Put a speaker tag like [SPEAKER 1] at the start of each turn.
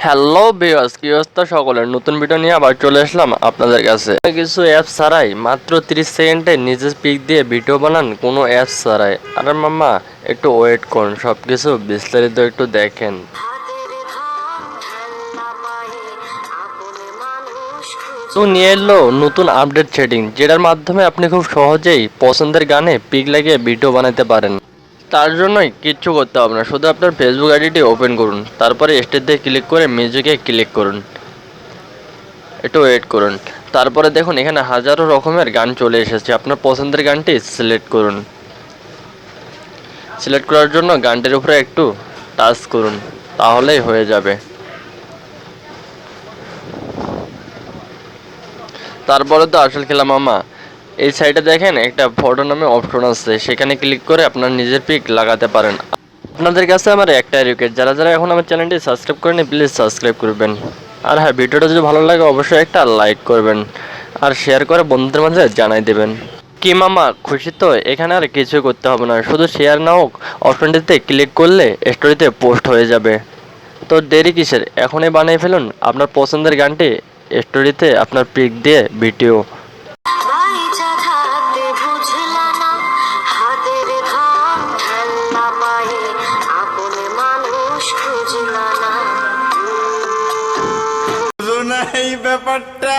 [SPEAKER 1] Hello viewers, কি অবস্থা সকলের? নতুন ভিডিও নিয়ে আবার চলে আসলাম আপনাদের কাছে। কিছু অ্যাপস ছাড়াই মাত্র 30 সেকেন্ডে নিজের পিক দিয়ে ভিডিও বানান, কোনো অ্যাপস ছাড়াই। আরে মামা একটু ওয়েট করুন, সব কিছু বিস্তারিত একটু দেখেন। তো নিয়ে এলো নতুন আপডেট সেটিং, যেটার মাধ্যমে আপনি খুব সহজেই পছন্দের গানে পিক লাগিয়ে ভিডিও বানাতে পারেন। তার জন্যই কিচ্ছু করতে হবে না, শুধু আপনার ফেসবুক আইডিটি ওপেন করুন, তারপরে স্টেটে ক্লিক করে মিউজিকে ক্লিক করুন, একটু ওয়েট করুন। তারপরে দেখুন এখানে হাজারো রকমের গান চলে এসেছে, আপনার পছন্দের গানটি সিলেক্ট করুন। সিলেক্ট করার জন্য গানটির উপরে একটু টাচ করুন, তাহলেই হয়ে যাবে। তারপরে তো আসল খেলা মামা, এই সাইডে দেখেন একটা ফটো নামে অপশন আছে, সেখানে ক্লিক করে আপনার নিজের পিক লাগাতে পারেন। আপনাদের কাছে আমার একটাই রিকোয়েস্ট, যারা যারা এখন আমার চ্যানেলটি সাবস্ক্রাইব করেনি প্লিজ সাবস্ক্রাইব করবেন। আর হ্যাঁ, ভিডিওটা যদি ভালো লাগে অবশ্যই একটা লাইক করবেন আর শেয়ার করে বন্ধুদের মাঝে জানাই দেবেন। কি মামা খুশি তো? এখানে আর কিছু করতে হবে না, শুধু শেয়ার নাও অপশনটিতে ক্লিক করলে স্টোরিতে পোস্ট হয়ে যাবে। তো দেরি কিসের, এখনই বানিয়ে ফেলুন আপনার পছন্দের গানটি, স্টোরিতে আপনার পিক দিয়ে ভিডিও।
[SPEAKER 2] এই ব্যাপারটা